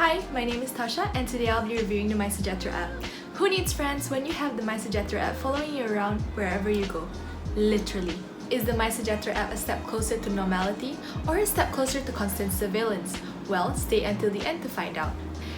Hi, my name is Tasha and today I'll be reviewing the MySejahtera app. Who needs friends when you have the MySejahtera app following you around wherever you go? Literally. Is the MySejahtera app a step closer to normality or a step closer to constant surveillance? Well, stay until the end to find out.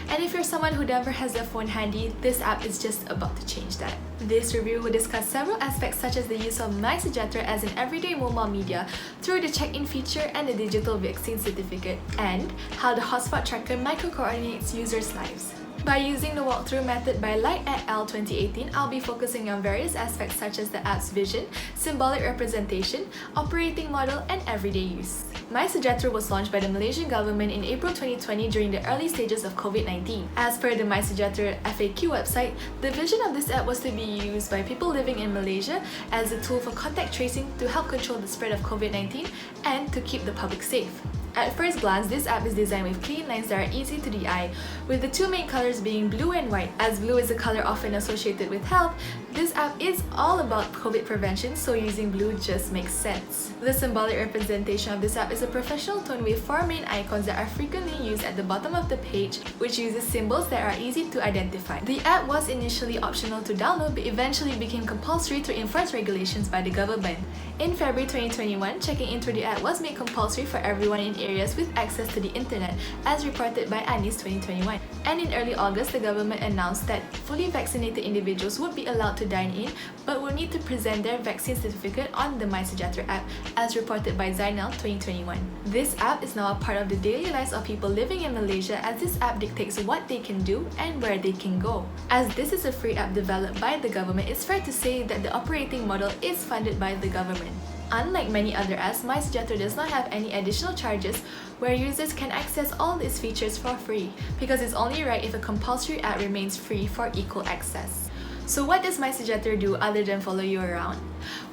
And if you're someone who never has their phone handy, this app is just about to change that. This review will discuss several aspects such as the use of MySejahtera as an everyday mobile media through the check-in feature and the digital vaccine certificate, and how the hotspot tracker micro-coordinates users' lives. By using the walkthrough method by Light et al. 2018, I'll be focusing on various aspects such as the app's vision, symbolic representation, operating model, and everyday use. MySejahtera was launched by the Malaysian government in April 2020 during the early stages of COVID-19. As per the MySejahtera FAQ website, the vision of this app was to be used by people living in Malaysia as a tool for contact tracing to help control the spread of COVID-19 and to keep the public safe. At first glance, this app is designed with clean lines that are easy to the eye, with the two main colors being blue and white. As blue is a color often associated with health, this app is all about COVID prevention, so using blue just makes sense. The symbolic representation of this app is a professional tone with four main icons that are frequently used at the bottom of the page, which uses symbols that are easy to identify. The app was initially optional to download but eventually became compulsory to enforce regulations by the government. In February 2021, checking into the app was made compulsory for everyone in areas with access to the internet, as reported by ANIS 2021. And in early August, the government announced that fully vaccinated individuals would be allowed to dine in, but will need to present their vaccine certificate on the MySejahtera app, as reported by Zainal 2021. This app is now a part of the daily lives of people living in Malaysia, as this app dictates what they can do and where they can go. As this is a free app developed by the government, it's fair to say that the operating model is funded by the government. Unlike many other apps, MySejahtera does not have any additional charges where users can access all its features for free, because it's only right if a compulsory app remains free for equal access. So what does MySejahtera do other than follow you around?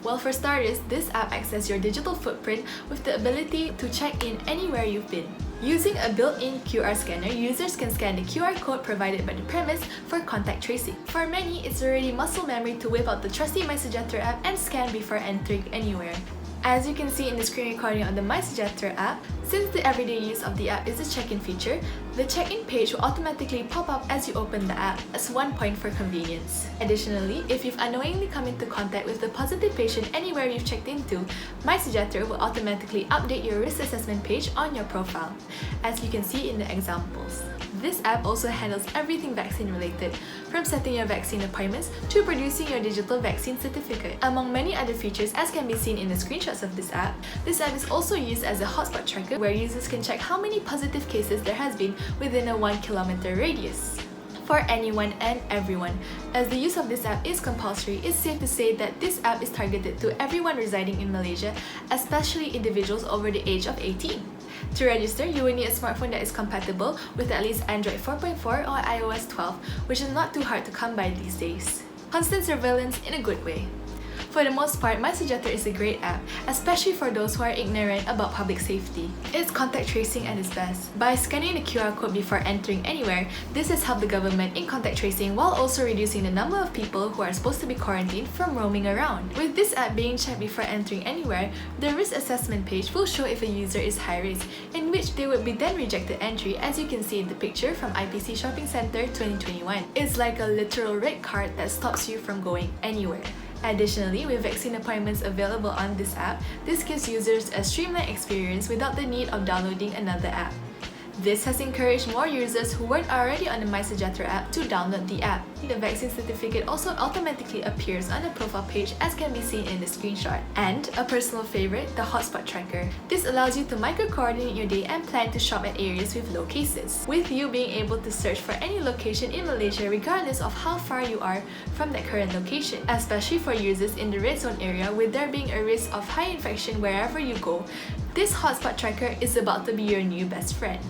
Well, for starters, this app accesses your digital footprint with the ability to check in anywhere you've been. Using a built-in QR scanner, users can scan the QR code provided by the premise for contact tracing. For many, it's already muscle memory to whip out the trusty MySejahtera app and scan before entering anywhere. As you can see in the screen recording on the MySejahtera app, since the everyday use of the app is a check-in feature, the check-in page will automatically pop up as you open the app, as one point for convenience. Additionally, if you've unknowingly come into contact with a positive patient anywhere you've checked into, MySejahtera will automatically update your risk assessment page on your profile, as you can see in the examples. This app also handles everything vaccine related, from setting your vaccine appointments to producing your digital vaccine certificate. Among many other features, as can be seen in the screenshots of this app is also used as a hotspot tracker where users can check how many positive cases there has been within a 1 kilometer radius. For anyone and everyone, as the use of this app is compulsory, it's safe to say that this app is targeted to everyone residing in Malaysia, especially individuals over the age of 18. To register, you will need a smartphone that is compatible with at least Android 4.4 or iOS 12, which is not too hard to come by these days. Constant surveillance in a good way. For the most part, MySejahtera is a great app, especially for those who are ignorant about public safety. It's contact tracing at its best. By scanning the QR code before entering anywhere, this has helped the government in contact tracing while also reducing the number of people who are supposed to be quarantined from roaming around. With this app being checked before entering anywhere, the risk assessment page will show if a user is high risk, in which they would be then rejected entry, as you can see in the picture from IPC Shopping Centre 2021. It's like a literal red card that stops you from going anywhere. Additionally, with vaccine appointments available on this app, this gives users a streamlined experience without the need of downloading another app. This has encouraged more users who weren't already on the MySejahtera app to download the app. The vaccine certificate also automatically appears on the profile page, as can be seen in the screenshot. And a personal favorite, the hotspot tracker. This allows you to micro-coordinate your day and plan to shop at areas with low cases, with you being able to search for any location in Malaysia regardless of how far you are from that current location. Especially for users in the red zone area, with there being a risk of high infection wherever you go, this hotspot tracker is about to be your new best friend.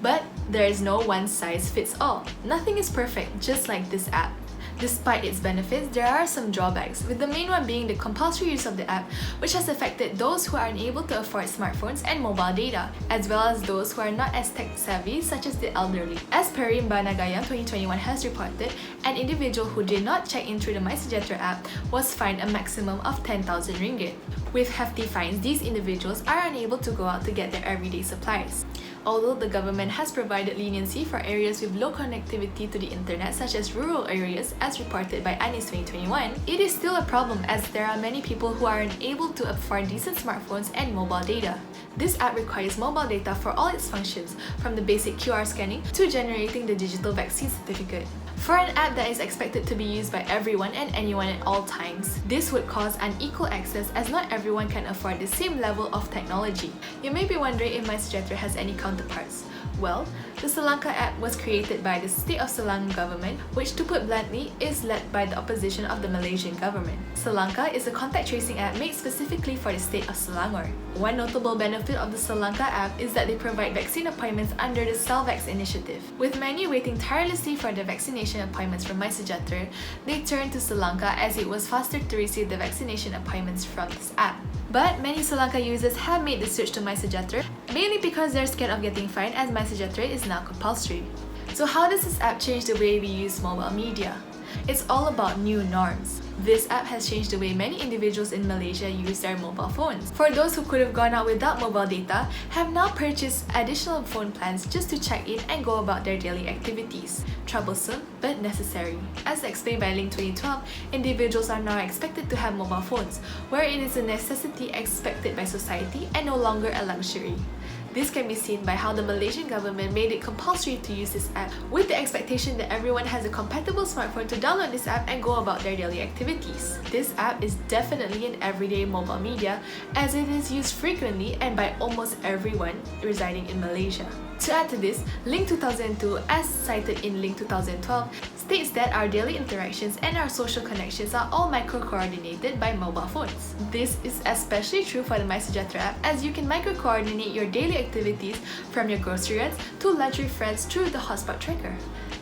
But there is no one-size-fits-all. Nothing is perfect, just like this app. Despite its benefits, there are some drawbacks, with the main one being the compulsory use of the app, which has affected those who are unable to afford smartphones and mobile data, as well as those who are not as tech-savvy, such as the elderly. As per Banagayam 2021 has reported, an individual who did not check in through the MySejahtera app was fined a maximum of 10,000 ringgit. With hefty fines, these individuals are unable to go out to get their everyday supplies. Although the government has provided leniency for areas with low connectivity to the internet, such as rural areas, as reported by ANIS 2021, it is still a problem as there are many people who are unable to afford decent smartphones and mobile data. This app requires mobile data for all its functions, from the basic QR scanning to generating the digital vaccine certificate. For an app that is expected to be used by everyone and anyone at all times, this would cause unequal access as not everyone can afford the same level of technology. You may be wondering if MySejahtera has any counterparts. Well, the Selangor app was created by the State of Selangor government, which to put bluntly is led by the opposition of the Malaysian government. Selangor is a contact tracing app made specifically for the state of Selangor. One notable benefit of the Selangor app is that they provide vaccine appointments under the Selvax initiative. With many waiting tirelessly for the vaccination appointments from MySejahtera, they turned to Selangor as it was faster to receive the vaccination appointments from this app. But many Selangor users have made the switch to MySejahtera, mainly because they're scared of getting fined as MySejahtera is now compulsory. So how does this app change the way we use mobile media? It's all about new norms. This app has changed the way many individuals in Malaysia use their mobile phones. For those who could have gone out without mobile data, have now purchased additional phone plans just to check in and go about their daily activities. Troublesome, but necessary. As explained by Link 2012, individuals are now expected to have mobile phones, where it is a necessity expected by society and no longer a luxury. This can be seen by how the Malaysian government made it compulsory to use this app, with the expectation that everyone has a compatible smartphone to download this app and go about their daily activities. This app is definitely an everyday mobile media, as it is used frequently and by almost everyone residing in Malaysia. To add to this, Link 2002, as cited in Link 2012, states that our daily interactions and our social connections are all micro-coordinated by mobile phones. This is especially true for the MySejahtera app, as you can micro-coordinate your daily activities from your grocery runs to lunch with friends through the hotspot tracker.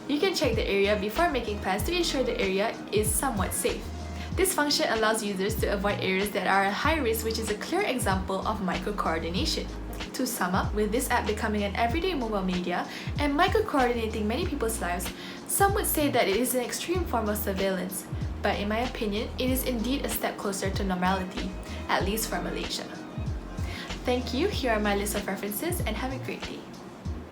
You can check the area before making plans to ensure the area is somewhat safe. This function allows users to avoid areas that are at high risk, which is a clear example of micro-coordination. To sum up, with this app becoming an everyday mobile media and micro-coordinating many people's lives, some would say that it is an extreme form of surveillance. But in my opinion, it is indeed a step closer to normality, at least for Malaysia. Thank you, here are my list of references, and have a great day.